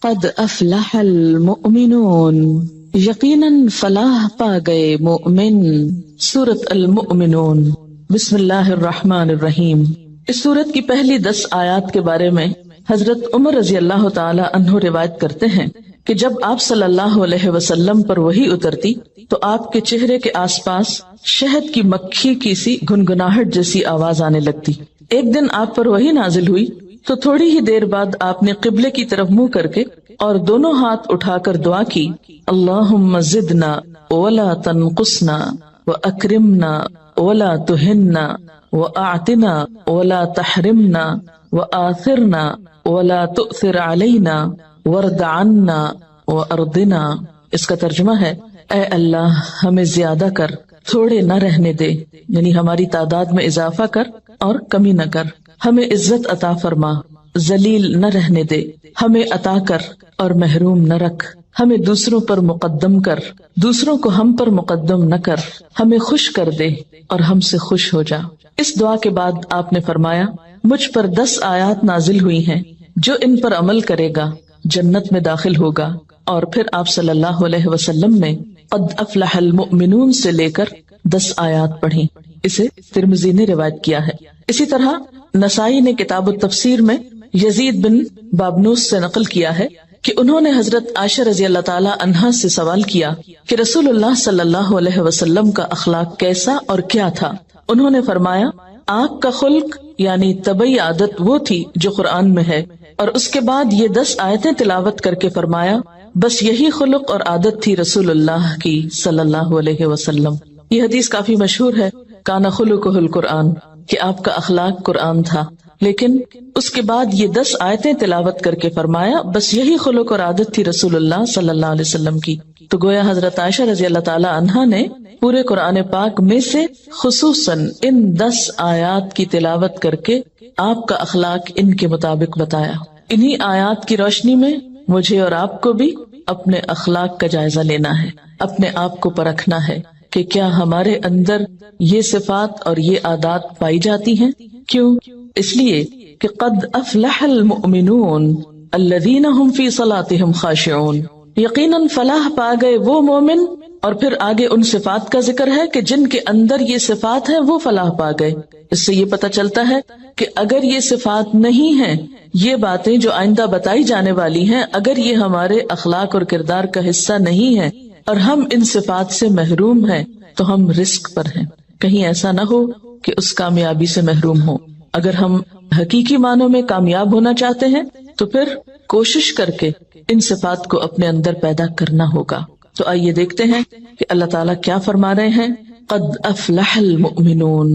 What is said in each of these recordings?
قد افلح المؤمنون، یقیناً فلاح پا گئے مومن۔ سورۃ المؤمنون۔ بسم اللہ الرحمن الرحیم۔ اس سورت کی پہلی 10 آیات کے بارے میں حضرت عمر رضی اللہ تعالی عنہ روایت کرتے ہیں کہ جب آپ صلی اللہ علیہ وسلم پر وحی اترتی تو آپ کے چہرے کے آس پاس شہد کی مکھی کی سی گنگناہٹ جیسی آواز آنے لگتی۔ ایک دن آپ پر وحی نازل ہوئی تو تھوڑی ہی دیر بعد آپ نے قبلے کی طرف منہ کر کے اور دونوں ہاتھ اٹھا کر دعا کی، اللہم زدنا ولا تنقصنا واکرمنا ولا تہنا واعطنا ولا تحرمنا وآثرنا ولا تؤثر علینا وارض عنا وارضنا۔ اس کا ترجمہ ہے، اے اللہ ہمیں زیادہ کر، تھوڑے نہ رہنے دے، یعنی ہماری تعداد میں اضافہ کر اور کمی نہ کر، ہمیں عزت عطا فرما، ذلیل نہ رہنے دے، ہمیں عطا کر اور محروم نہ رکھ، ہمیں دوسروں پر مقدم کر، دوسروں کو ہم پر مقدم نہ کر، ہمیں خوش کر دے اور ہم سے خوش ہو جا۔ اس دعا کے بعد آپ نے فرمایا، مجھ پر 10 آیات نازل ہوئی ہیں، جو ان پر عمل کرے گا جنت میں داخل ہوگا۔ اور پھر آپ صلی اللہ علیہ وسلم نے قد افلح المؤمنون سے لے کر 10 آیات پڑھی۔ اسے ترمذی نے روایت کیا ہے۔ اسی طرح نسائی نے کتاب التفسیر میں یزید بن بابنوس سے نقل کیا ہے کہ انہوں نے حضرت عائشہ رضی اللہ تعالی عنہا سے سوال کیا کہ رسول اللہ صلی اللہ علیہ وسلم کا اخلاق کیسا اور کیا تھا؟ انہوں نے فرمایا، آپ کا خلق یعنی طبعی عادت وہ تھی جو قرآن میں ہے، اور اس کے بعد یہ 10 آیتیں تلاوت کر کے فرمایا، بس یہی خلق اور عادت تھی رسول اللہ کی صلی اللہ علیہ وسلم۔ یہ حدیث کافی مشہور ہے، کان خلقہ القرآن، کہ آپ کا اخلاق قرآن تھا، لیکن اس کے بعد یہ 10 آیتیں تلاوت کر کے فرمایا، بس یہی خلق اور عادت تھی رسول اللہ صلی اللہ علیہ وسلم کی۔ تو گویا حضرت عائشہ رضی اللہ تعالی عنہا نے پورے قرآن پاک میں سے خصوصاً ان 10 آیات کی تلاوت کر کے آپ کا اخلاق ان کے مطابق بتایا۔ انہی آیات کی روشنی میں مجھے اور آپ کو بھی اپنے اخلاق کا جائزہ لینا ہے، اپنے آپ کو پرکھنا ہے کہ کیا ہمارے اندر یہ صفات اور یہ عادات پائی جاتی ہیں۔ کیوں؟ اس لیے کہ قد افلح المؤمنون الذین هم فی صلاتهم خاشعون، یقیناً فلاح پا گئے وہ مومن، اور پھر آگے ان صفات کا ذکر ہے کہ جن کے اندر یہ صفات ہیں وہ فلاح پا گئے۔ اس سے یہ پتہ چلتا ہے کہ اگر یہ صفات نہیں ہیں، یہ باتیں جو آئندہ بتائی جانے والی ہیں، اگر یہ ہمارے اخلاق اور کردار کا حصہ نہیں ہے اور ہم ان صفات سے محروم ہیں تو ہم رسک پر ہیں، کہیں ایسا نہ ہو کہ اس کامیابی سے محروم ہو۔ اگر ہم حقیقی معنوں میں کامیاب ہونا چاہتے ہیں تو پھر کوشش کر کے ان صفات کو اپنے اندر پیدا کرنا ہوگا۔ تو آئیے دیکھتے ہیں کہ اللہ تعالیٰ کیا فرما رہے ہیں۔ قد افلح المؤمنون،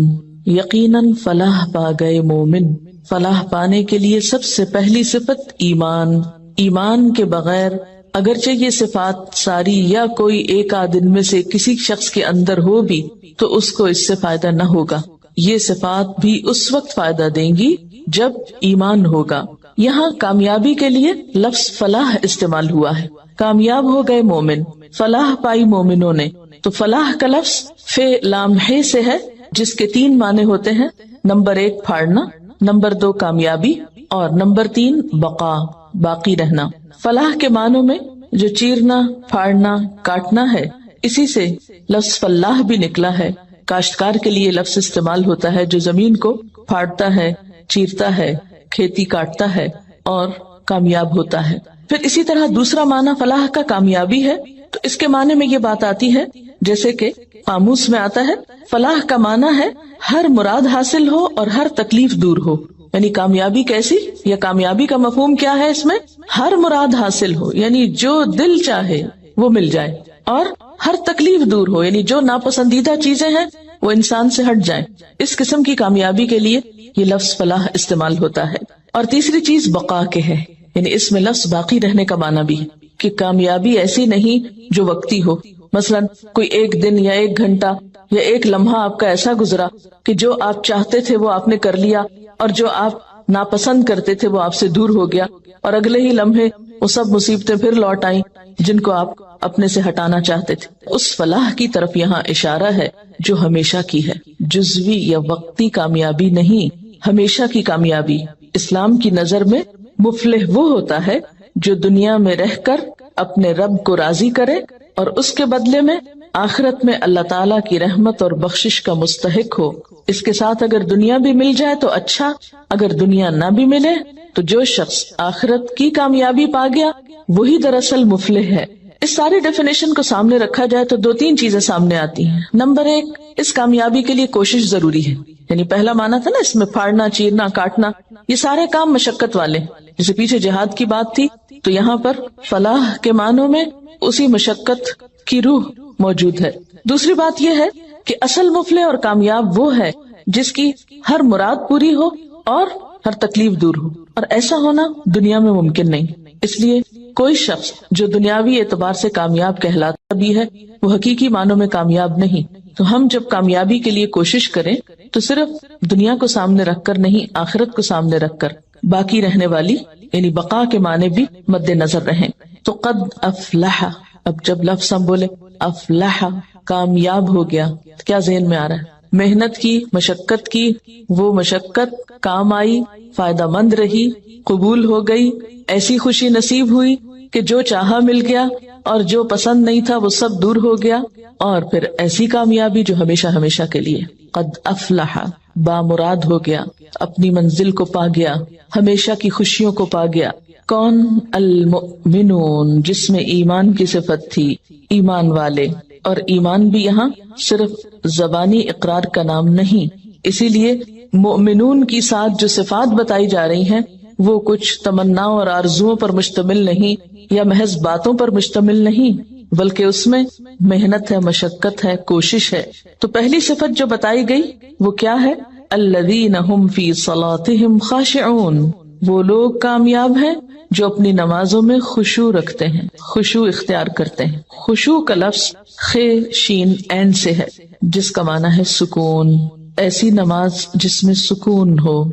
یقیناً فلاح پا گئے مومن۔ فلاح پانے کے لیے سب سے پہلی صفت ایمان۔ ایمان کے بغیر اگرچہ یہ صفات ساری یا کوئی ایک آدھ میں سے کسی شخص کے اندر ہو بھی تو اس کو اس سے فائدہ نہ ہوگا۔ یہ صفات بھی اس وقت فائدہ دیں گی جب ایمان ہوگا۔ یہاں کامیابی کے لیے لفظ فلاح استعمال ہوا ہے، کامیاب ہو گئے مومن، فلاح پائی مومنوں نے۔ تو فلاح کا لفظ فے لام ہے سے ہے، جس کے 3 معنی ہوتے ہیں، نمبر 1 پھاڑنا، نمبر 2 کامیابی، اور نمبر 3 بقا، باقی رہنا۔ فلاح کے معنوں میں جو چیرنا، پھاڑنا، کاٹنا ہے، اسی سے لفظ فلاح بھی نکلا ہے۔ کاشتکار کے لیے لفظ استعمال ہوتا ہے جو زمین کو پھاڑتا ہے، چیرتا ہے، کھیتی کاٹتا ہے اور کامیاب ہوتا ہے۔ پھر اسی طرح دوسرا معنی فلاح کا کامیابی ہے، تو اس کے معنی میں یہ بات آتی ہے جیسے کہ قاموس میں آتا ہے، فلاح کا معنی ہے ہر مراد حاصل ہو اور ہر تکلیف دور ہو۔ یعنی کامیابی کیسی، یا کامیابی کا مفہوم کیا ہے اس میں؟ ہر مراد حاصل ہو، یعنی جو دل چاہے وہ مل جائے، اور ہر تکلیف دور ہو، یعنی جو ناپسندیدہ چیزیں ہیں وہ انسان سے ہٹ جائیں۔ اس قسم کی کامیابی کے لیے یہ لفظ فلاح استعمال ہوتا ہے۔ اور تیسری چیز بقا کے ہے، یعنی اس میں لفظ باقی رہنے کا معنی بھی ہے کہ کامیابی ایسی نہیں جو وقتی ہو۔ مثلا کوئی ایک دن یا ایک گھنٹہ یا ایک لمحہ آپ کا ایسا گزرا کہ جو آپ چاہتے تھے وہ آپ نے کر لیا، اور جو آپ ناپسند کرتے تھے وہ آپ سے دور ہو گیا، اور اگلے ہی لمحے وہ سب مصیبتیں پھر لوٹ آئیں جن کو آپ اپنے سے ہٹانا چاہتے تھے۔ اس فلاح کی طرف یہاں اشارہ ہے جو ہمیشہ کی ہے، جزوی یا وقتی کامیابی نہیں، ہمیشہ کی کامیابی۔ اسلام کی نظر میں مفلح وہ ہوتا ہے جو دنیا میں رہ کر اپنے رب کو راضی کرے اور اس کے بدلے میں آخرت میں اللہ تعالیٰ کی رحمت اور بخشش کا مستحق ہو۔ اس کے ساتھ اگر دنیا بھی مل جائے تو اچھا، اگر دنیا نہ بھی ملے تو جو شخص آخرت کی کامیابی پا گیا وہی دراصل مفلح ہے۔ اس ساری ڈیفینیشن کو سامنے رکھا جائے تو دو تین چیزیں سامنے آتی ہیں۔ نمبر ایک، اس کامیابی کے لیے کوشش ضروری ہے، یعنی پہلا معنی تھا نا اس میں پھاڑنا، چیرنا، کاٹنا، یہ سارے کام مشقت والے، جیسے پیچھے جہاد کی بات تھی تو یہاں پر فلاح کے معنوں میں اسی مشقت کی روح موجود ہے۔ دوسری بات یہ ہے کہ اصل مفلح اور کامیاب وہ ہے جس کی ہر مراد پوری ہو اور ہر تکلیف دور ہو، اور ایسا ہونا دنیا میں ممکن نہیں۔ اس لیے کوئی شخص جو دنیاوی اعتبار سے کامیاب کہلاتا بھی ہے وہ حقیقی معنوں میں کامیاب نہیں۔ تو ہم جب کامیابی کے لیے کوشش کریں تو صرف دنیا کو سامنے رکھ کر نہیں، آخرت کو سامنے رکھ کر باقی رہنے والی یعنی بقا کے معنی بھی مد نظر رہیں۔ تو قد افلح، اب جب لفظ ہم بولے افلح، کامیاب ہو گیا، کیا ذہن میں آ رہا ہے؟ محنت کی، مشقت کی، وہ مشقت کام آئی، فائدہ مند رہی، قبول ہو گئی، ایسی خوشی نصیب ہوئی کہ جو چاہا مل گیا اور جو پسند نہیں تھا وہ سب دور ہو گیا، اور پھر ایسی کامیابی جو ہمیشہ ہمیشہ کے لیے۔ قد افلح، بامراد ہو گیا، اپنی منزل کو پا گیا، ہمیشہ کی خوشیوں کو پا گیا۔ کون؟ المؤمنون، جس میں ایمان کی صفت تھی، ایمان والے۔ اور ایمان بھی یہاں صرف زبانی اقرار کا نام نہیں، اسی لیے مؤمنون کی ساتھ جو صفات بتائی جا رہی ہیں وہ کچھ تمناؤں اور آرزوؤں پر مشتمل نہیں یا محض باتوں پر مشتمل نہیں، بلکہ اس میں محنت ہے، مشقت ہے، کوشش ہے۔ تو پہلی صفت جو بتائی گئی وہ کیا ہے؟ الذین هم فی صلاتهم خاشعون، وہ لوگ کامیاب ہیں جو اپنی نمازوں میں خشوع رکھتے ہیں، خشوع اختیار کرتے ہیں۔ خشوع کا لفظ خ شین عین سے ہے جس کا معنی ہے سکون۔ ایسی نماز جس میں سکون ہو،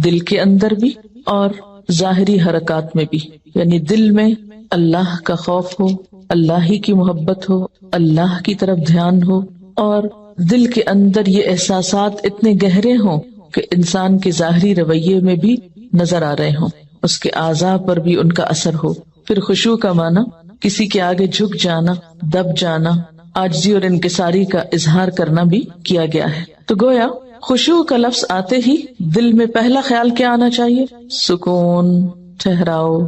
دل کے اندر بھی اور ظاہری حرکات میں بھی، یعنی دل میں اللہ کا خوف ہو، اللہ ہی کی محبت ہو، اللہ کی طرف دھیان ہو، اور دل کے اندر یہ احساسات اتنے گہرے ہوں کہ انسان کے ظاہری رویے میں بھی نظر آ رہے ہوں، اس کے اعضاء پر بھی ان کا اثر ہو۔ پھر خشوع کا معنی کسی کے آگے جھک جانا، دب جانا، عاجزی اور انکساری کا اظہار کرنا بھی کیا گیا ہے۔ تو گویا خشوع کا لفظ آتے ہی دل میں پہلا خیال کیا آنا چاہیے؟ سکون، ٹھہراؤ،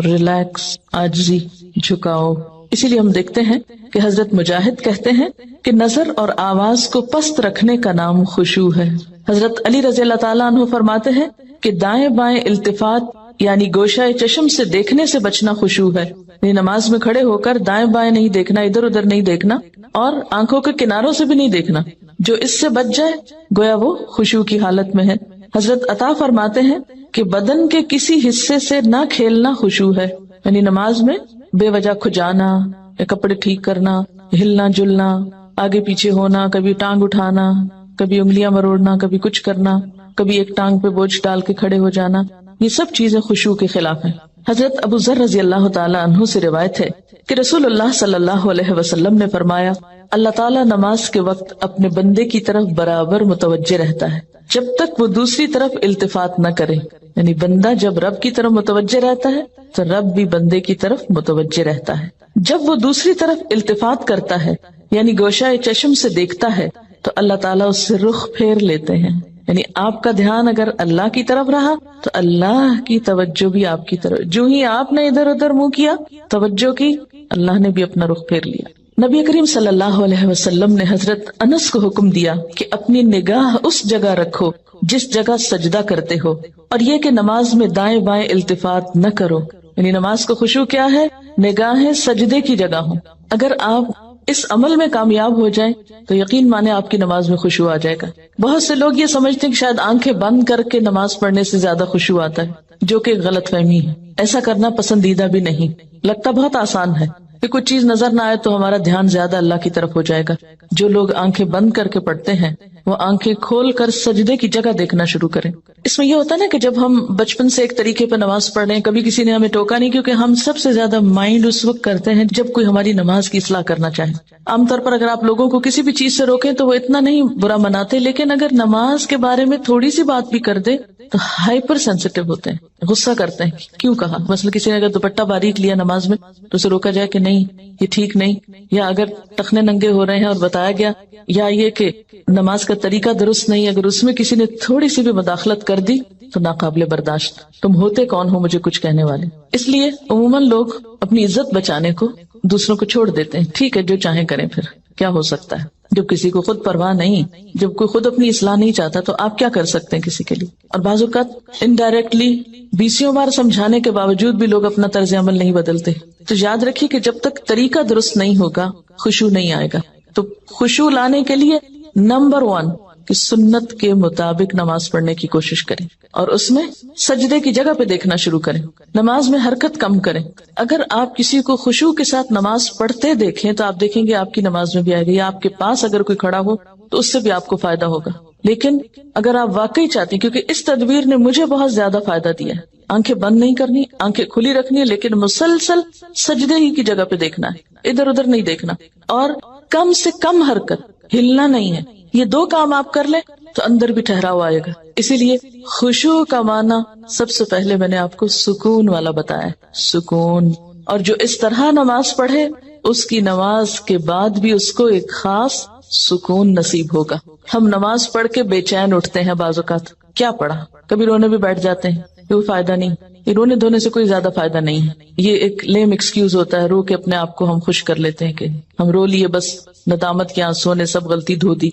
ریلیکس، عاجزی، جھکاؤ۔ اسی لیے ہم دیکھتے ہیں کہ حضرت مجاہد کہتے ہیں کہ نظر اور آواز کو پست رکھنے کا نام خشوع ہے۔ حضرت علی رضی اللہ تعالیٰ عنہ فرماتے ہیں کہ دائیں بائیں التفات یعنی گوشہ چشم سے دیکھنے سے بچنا خشوع ہے، یعنی نماز میں کھڑے ہو کر دائیں بائیں نہیں دیکھنا، ادھر ادھر نہیں دیکھنا، اور آنکھوں کے کناروں سے بھی نہیں دیکھنا۔ جو اس سے بچ جائے گویا وہ خشوع کی حالت میں ہے۔ حضرت عطا فرماتے ہیں کہ بدن کے کسی حصے سے نہ کھیلنا خشوع ہے، یعنی نماز میں بے وجہ کھجانا یا کپڑے ٹھیک کرنا، ہلنا جلنا، آگے پیچھے ہونا، کبھی ٹانگ اٹھانا، کبھی انگلیاں مروڑنا، کبھی کچھ کرنا، کبھی ایک ٹانگ پہ بوجھ ڈال کے کھڑے ہو جانا، یہ سب چیزیں خشوع کے خلاف ہیں۔ حضرت ابو ذر رضی اللہ تعالی عنہ سے روایت ہے کہ رسول اللہ صلی اللہ علیہ وسلم نے فرمایا، اللہ تعالیٰ نماز کے وقت اپنے بندے کی طرف برابر متوجہ رہتا ہے جب تک وہ دوسری طرف التفات نہ کرے، یعنی بندہ جب رب کی طرف متوجہ رہتا ہے تو رب بھی بندے کی طرف متوجہ رہتا ہے۔ جب وہ دوسری طرف التفات کرتا ہے یعنی گوشہ چشم سے دیکھتا ہے تو اللہ تعالیٰ اس سے رخ پھیر لیتے ہیں، یعنی آپ کا دھیان اگر اللہ کی طرف رہا تو اللہ کی توجہ بھی آپ کی طرف، جو ہی آپ نے ادھر ادھر منہ کیا توجہ کی، اللہ نے بھی اپنا رخ پھیر لیا۔ نبی کریم صلی اللہ علیہ وسلم نے حضرت انس کو حکم دیا کہ اپنی نگاہ اس جگہ رکھو جس جگہ سجدہ کرتے ہو، اور یہ کہ نماز میں دائیں بائیں التفات نہ کرو، یعنی نماز کو خشوع کیا ہے؟ نگاہیں سجدے کی جگہ ہوں۔ اگر آپ اس عمل میں کامیاب ہو جائیں تو یقین مانے آپ کی نماز میں خشوع آ جائے گا۔ بہت سے لوگ یہ سمجھتے ہیں کہ شاید آنکھیں بند کر کے نماز پڑھنے سے زیادہ خشوع آتا ہے، جو کہ غلط فہمی ہے۔ ایسا کرنا پسندیدہ بھی نہیں، لگتا بہت آسان ہے کہ کچھ چیز نظر نہ آئے تو ہمارا دھیان زیادہ اللہ کی طرف ہو جائے گا۔ جو لوگ آنکھیں بند کر کے پڑھتے ہیں وہ آنکھیں کھول کر سجدے کی جگہ دیکھنا شروع کریں۔ اس میں یہ ہوتا ہے نا کہ جب ہم بچپن سے ایک طریقے پہ نماز پڑھ رہے ہیں، کبھی کسی نے ہمیں ٹوکا نہیں، کیونکہ ہم سب سے زیادہ مائنڈ اس وقت کرتے ہیں جب کوئی ہماری نماز کی اصلاح کرنا چاہے۔ عام طور پر اگر آپ لوگوں کو کسی بھی چیز سے روکیں تو وہ اتنا نہیں برا مناتے، لیکن اگر نماز کے بارے میں تھوڑی سی بات بھی کر دے تو ہائپر سینسیٹیو ہوتے ہیں، غصہ کرتے ہیں کیوں کہا. مثلا کسی نے اگر دوپٹہ باریک لیا نماز میں تو اسے روکا جائے کہ نہیں یہ ٹھیک نہیں، یا اگر ٹخنے ننگے ہو رہے ہیں اور بتایا گیا، یا یہ کہ نماز کا طریقہ درست نہیں، اگر اس میں کسی نے تھوڑی سی بھی مداخلت کر دی تو ناقابل برداشت. تم ہوتے کون ہو مجھے کچھ کہنے والے؟ اس لیے عموماً لوگ اپنی عزت بچانے کو دوسروں کو چھوڑ دیتے ہیں. ٹھیک ہے جو چاہیں کریں، پھر کیا ہو سکتا ہے جب کسی کو خود پرواہ نہیں، جب کوئی خود اپنی اصلاح نہیں چاہتا تو آپ کیا کر سکتے ہیں کسی کے لیے. اور بعض اوقات انڈائریکٹلی 20 بار سمجھانے کے باوجود بھی لوگ اپنا طرز عمل نہیں بدلتے. تو یاد رکھیے کہ جب تک طریقہ درست نہیں ہوگا خشوع نہیں آئے گا. تو خشوع لانے کے لیے نمبر 1 کہ سنت کے مطابق نماز پڑھنے کی کوشش کریں، اور اس میں سجدے کی جگہ پہ دیکھنا شروع کریں. نماز میں حرکت کم کریں. اگر آپ کسی کو خشوع کے ساتھ نماز پڑھتے دیکھیں تو آپ دیکھیں گے آپ کی نماز میں بھی آئے گا، یا آپ کے پاس اگر کوئی کھڑا ہو تو اس سے بھی آپ کو فائدہ ہوگا. لیکن اگر آپ واقعی چاہتے ہیں، کیونکہ اس تدبیر نے مجھے بہت زیادہ فائدہ دیا ہے، آنکھیں بند نہیں کرنی، آنکھیں کھلی رکھنی ہے، لیکن مسلسل سجدے ہی کی جگہ پہ دیکھنا ہے، ادھر ادھر نہیں دیکھنا، اور کم سے کم حرکت، ہلنا نہیں ہے. یہ 2 کام آپ کر لیں تو اندر بھی ٹھہراؤ آئے گا. اسی لیے خشوع کا معنی سب سے پہلے میں نے آپ کو سکون والا بتایا، سکون. اور جو اس طرح نماز پڑھے اس کی نماز کے بعد بھی اس کو ایک خاص سکون نصیب ہوگا. ہم نماز پڑھ کے بے چین اٹھتے ہیں بعض اوقات، کیا پڑھا، کبھی رونے بھی بیٹھ جاتے ہیں، کوئی فائدہ نہیں. یہ رونے دھونے سے کوئی زیادہ فائدہ نہیں ہے، یہ ایک لیم ایکسکیوز ہوتا ہے. رو کے اپنے آپ کو ہم خوش کر لیتے ہیں کہ ہم رو لیے، بس ندامت کے آنسوں نے سب غلطی دھو دی.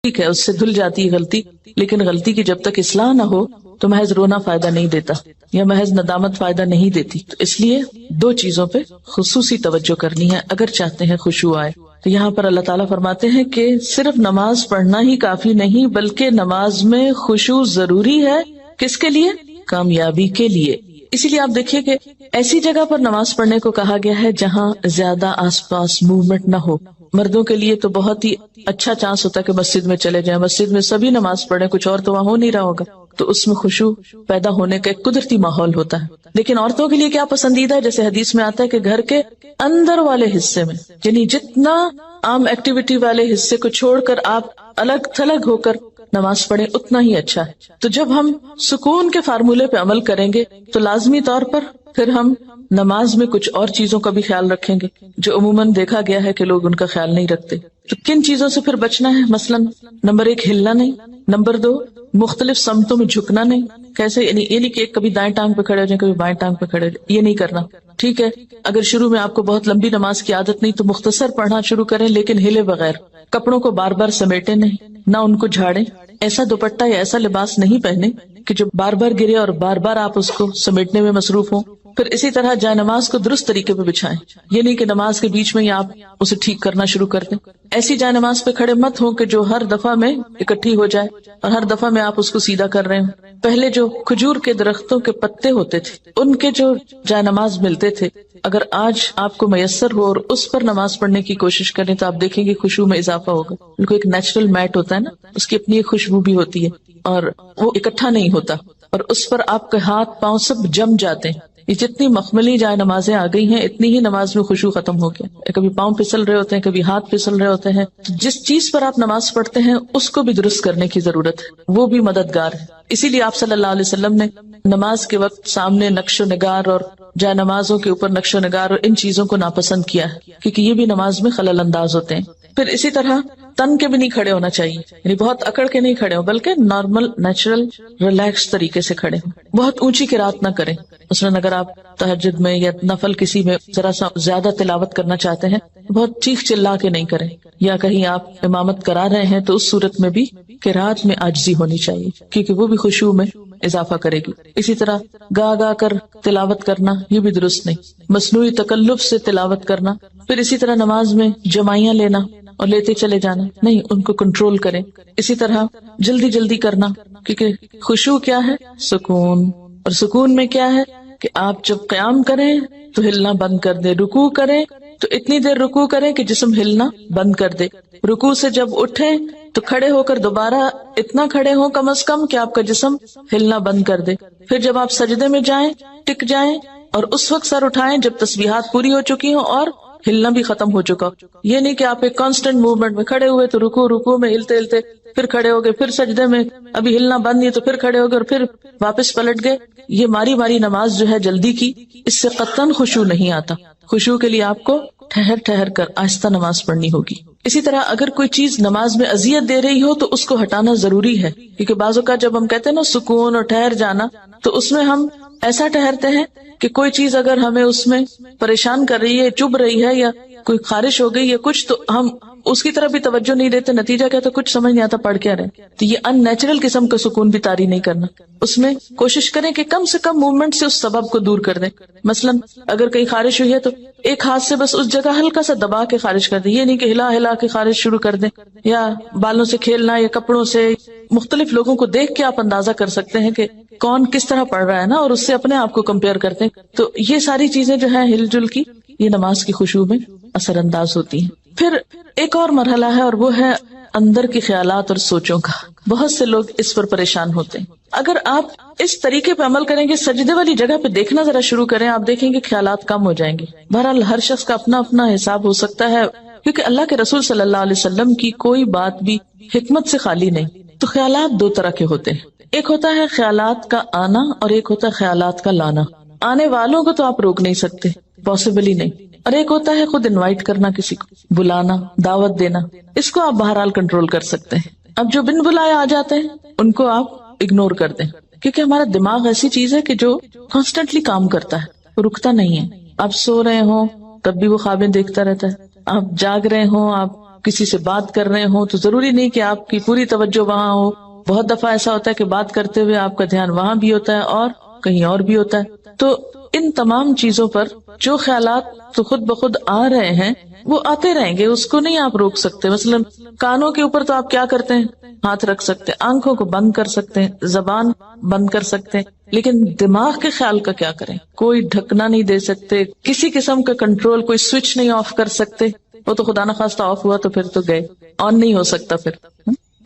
ٹھیک ہے اس سے دھل جاتی ہے غلطی، لیکن غلطی کی جب تک اصلاح نہ ہو تو محض رونا فائدہ نہیں دیتا، یا محض ندامت فائدہ نہیں دیتی. تو اس لیے 2 چیزوں پہ خصوصی توجہ کرنی ہے اگر چاہتے ہیں خشوع آئے. تو یہاں پر اللہ تعالیٰ فرماتے ہیں کہ صرف نماز پڑھنا ہی کافی نہیں، بلکہ نماز میں خشوع ضروری ہے. کس کے لیے؟ کامیابی کے لیے. اسی لیے آپ دیکھیے کہ ایسی جگہ پر نماز پڑھنے کو کہا گیا ہے جہاں زیادہ آس پاس موومنٹ نہ ہو. مردوں کے لیے تو بہت ہی اچھا چانس ہوتا ہے کہ مسجد میں چلے جائیں، مسجد میں سبھی نماز پڑھیں، کچھ اور تو وہاں ہو نہیں رہا ہوگا، تو اس میں خشوع پیدا ہونے کا ایک قدرتی ماحول ہوتا ہے. لیکن عورتوں کے لیے کیا پسندیدہ ہے؟ جیسے حدیث میں آتا ہے کہ گھر کے اندر والے حصے میں، یعنی جتنا عام ایکٹیویٹی والے حصے کو چھوڑ کر آپ الگ تھلگ ہو کر نماز پڑھیں اتنا ہی اچھا ہے. تو جب ہم سکون کے فارمولے پہ عمل کریں گے تو لازمی طور پر پھر ہم نماز میں کچھ اور چیزوں کا بھی خیال رکھیں گے جو عموماً دیکھا گیا ہے کہ لوگ ان کا خیال نہیں رکھتے. تو کن چیزوں سے پھر بچنا ہے؟ مثلاً نمبر 1 ہلنا نہیں، نمبر 2 مختلف سمتوں میں جھکنا نہیں. کیسے؟ یعنی یہ نہیں کہ کبھی دائیں ٹانگ پہ کھڑے ہو جائیں، کبھی بائیں ٹانگ پہ کھڑے ہو جائیں، یہ نہیں کرنا. ٹھیک ہے اگر شروع میں آپ کو بہت لمبی نماز کی عادت نہیں تو مختصر پڑھنا شروع کریں، لیکن ہلے بغیر. کپڑوں کو بار بار سمیٹے نہیں، نہ ان کو جھاڑیں. ایسا دوپٹہ یا ایسا لباس نہیں پہنے کہ جو بار بار گرے اور بار بار آپ اس کو سمیٹنے میں مصروف ہوں. پھر اسی طرح جائے نماز کو درست طریقے پہ بچھائیں، یہ نہیں کہ نماز کے بیچ میں ہی آپ اسے ٹھیک کرنا شروع کر دیں. ایسی جائے نماز پہ کھڑے مت ہوں کہ جو ہر دفعہ میں اکٹھی ہو جائے اور ہر دفعہ میں آپ اس کو سیدھا کر رہے ہوں. پہلے جو کھجور کے درختوں کے پتے ہوتے تھے ان کے جو جائے نماز ملتے تھے، اگر آج آپ کو میسر ہو اور اس پر نماز پڑھنے کی کوشش کریں تو آپ دیکھیں گے خشوع میں اضافہ ہوگا. بالکل ایک نیچرل میٹ ہوتا ہے نا، اس کی اپنی ایک خوشبو بھی ہوتی ہے اور وہ اکٹھا نہیں ہوتا، اور اس پر آپ کے ہاتھ پاؤں سب جم جاتے ہیں. یہ جتنی مخملی جائے نمازیں آ گئی ہیں اتنی ہی نماز میں خشوع ختم ہو گیا. کبھی پاؤں پھسل رہے ہوتے ہیں، کبھی ہاتھ پھسل رہے ہوتے ہیں. جس چیز پر آپ نماز پڑھتے ہیں اس کو بھی درست کرنے کی ضرورت ہے، وہ بھی مددگار ہے. اسی لیے آپ صلی اللہ علیہ وسلم نے نماز کے وقت سامنے نقش و نگار اور جائے نمازوں کے اوپر نقش و نگار اور ان چیزوں کو ناپسند کیا ہے، کیونکہ یہ بھی نماز میں خلل انداز ہوتے ہیں. پھر اسی طرح تن کے بھی نہیں کھڑے ہونا چاہیے، یعنی بہت اکڑ کے نہیں کھڑے ہوں، بلکہ نارمل نیچرل ریلیکس طریقے سے کھڑے ہوں. بہت اونچی قرات نہ کریں. مثلاً اگر آپ تہجد میں یا نفل کسی میں ذرا سا زیادہ تلاوت کرنا چاہتے ہیں، بہت چیخ چلا کے نہیں کریں. یا کہیں آپ امامت کرا رہے ہیں تو اس صورت میں بھی قرات میں عاجزی ہونی چاہیے، کیونکہ وہ بھی خشوع میں اضافہ کرے گی. اسی طرح گا گا کر تلاوت کرنا یہ بھی درست نہیں، مصنوعی تکلف سے تلاوت کرنا. پھر اسی طرح نماز میں جمائیاں لینا اور لیتے چلے جانا نہیں، ان کو کنٹرول کریں. اسی طرح جلدی جلدی کرنا، کیونکہ خشوع کیا ہے؟ سکون. اور سکون میں کیا ہے کہ آپ جب قیام کریں تو ہلنا بند کر دیں، رکوع کریں تو اتنی دیر رکوع کریں کہ جسم ہلنا بند کر دے. رکوع سے جب اٹھیں تو کھڑے ہو کر دوبارہ اتنا کھڑے ہوں کم از کم کہ آپ کا جسم ہلنا بند کر دے. پھر جب آپ سجدے میں جائیں ٹک جائیں اور اس وقت سر اٹھائیں جب تسبیحات پوری ہو چکی ہوں اور ہلنا بھی ختم ہو چکا. یہ نہیں کہ آپ ایک کانسٹنٹ موومنٹ میں کھڑے ہوئے تو رکوع میں ہلتے ہلتے پھر کھڑے ہو گئے, پھر سجدے میں ابھی ہلنا بند نہیں تو پھر کھڑے ہو گئے اور پھر واپس پلٹ گئے. یہ ماری ماری نماز جو ہے جلدی کی, اس سے قطعاً خشوع نہیں آتا. خشوع کے لیے آپ کو ٹھہر ٹھہر کر آہستہ نماز پڑھنی ہوگی. اسی طرح اگر کوئی چیز نماز میں اذیت دے رہی ہو تو اس کو ہٹانا ضروری ہے, کیونکہ بعض اوقات جب ہم کہتے ہیں نا سکون اور ٹھہر جانا, تو اس میں ہم ایسا ٹھہرتے ہیں کہ کوئی چیز اگر ہمیں اس میں پریشان کر رہی ہے, چبھ رہی ہے, یا کوئی خارش ہو گئی یا کچھ, تو ہم اس کی طرف بھی توجہ نہیں دیتے, نتیجہ کیا تو کچھ سمجھ نہیں آتا پڑھ کیا رہے. تو یہ ان نیچرل قسم کا سکون بھی طاری نہیں کرنا. اس میں کوشش کریں کہ کم سے کم موومنٹ سے اس سبب کو دور کر دیں. مثلا اگر کہیں خارش ہوئی ہے تو ایک ہاتھ سے بس اس جگہ ہلکا سا دبا کے خارش کر دیں, یہ نہیں کہ ہلا ہلا کے خارش شروع کر دیں, یا بالوں سے کھیلنا یا کپڑوں سے. مختلف لوگوں کو دیکھ کے آپ اندازہ کر سکتے ہیں کہ کون کس طرح پڑھ رہا ہے نا, اور اس سے اپنے آپ کو کمپیئر کرتے ہیں. تو یہ ساری چیزیں جو ہیں ہل جل کی, یہ نماز کی خشوع میں اثر انداز ہوتی ہیں. پھر ایک اور مرحلہ ہے اور وہ ہے اندر کے خیالات اور سوچوں کا. بہت سے لوگ اس پر پریشان ہوتے ہیں. اگر آپ اس طریقے پہ عمل کریں گے, سجدے والی جگہ پہ دیکھنا ذرا شروع کریں, آپ دیکھیں گے خیالات کم ہو جائیں گے. بہرحال ہر شخص کا اپنا اپنا حساب ہو سکتا ہے, کیونکہ اللہ کے رسول صلی اللہ علیہ وسلم کی کوئی بات بھی حکمت سے خالی نہیں. تو خیالات دو طرح کے ہوتے ہیں, ایک ہوتا ہے خیالات کا آنا اور ایک ہوتا ہے خیالات کا لانا. آنے والوں کو تو آپ روک نہیں سکتے, پاسبل ہی نہیں. اور ایک ہوتا ہے خود انوائٹ کرنا, کسی کو بلانا, دعوت دینا, اس کو آپ بہرحال کنٹرول کر سکتے ہیں. اب جو بن بلائے آ جاتے ہیں ان کو آپ اگنور کر دیں, کیونکہ ہمارا دماغ ایسی چیز ہے کہ جو کانسٹنٹلی کام کرتا ہے, رکتا نہیں ہے. آپ سو رہے ہوں تب بھی وہ خوابیں دیکھتا رہتا ہے, آپ جاگ رہے ہوں, آپ کسی سے بات کر رہے ہوں, تو ضروری نہیں کہ آپ کی پوری توجہ وہاں ہو. بہت دفعہ ایسا ہوتا ہے کہ بات کرتے ہوئے آپ کا دھیان وہاں بھی ہوتا ہے اور کہیں اور بھی ہوتا ہے. تو ان تمام چیزوں پر جو خیالات تو خود بخود آ رہے ہیں وہ آتے رہیں گے, اس کو نہیں آپ روک سکتے. مثلا کانوں کے اوپر تو آپ کیا کرتے ہیں, ہاتھ رکھ سکتے ہیں, آنکھوں کو بند کر سکتے ہیں, زبان بند کر سکتے ہیں, لیکن دماغ کے خیال کا کیا کریں؟ کوئی ڈھکنا نہیں دے سکتے, کسی قسم کا کنٹرول, کوئی سوئچ نہیں آف کر سکتے. وہ تو خدا نخواستہ آف ہوا تو پھر تو گئے, آن نہیں ہو سکتا پھر.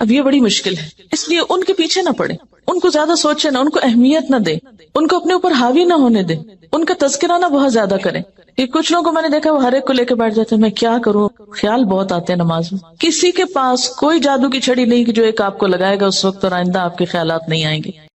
اب یہ بڑی مشکل ہے, اس لیے ان کے پیچھے نہ پڑے, ان کو زیادہ سوچے نہ, ان کو اہمیت نہ دے, ان کو اپنے اوپر حاوی نہ ہونے دے, ان کا تذکرہ نہ بہت زیادہ کریں. کہ کچھ لوگوں کو میں نے دیکھا وہ ہر ایک کو لے کے بیٹھ جاتے ہیں, میں کیا کروں, خیال بہت آتے ہیں نماز میں. کسی کے پاس کوئی جادو کی چھڑی نہیں کہ جو ایک آپ کو لگائے گا اس وقت اور آئندہ آپ کے خیالات نہیں آئیں گے.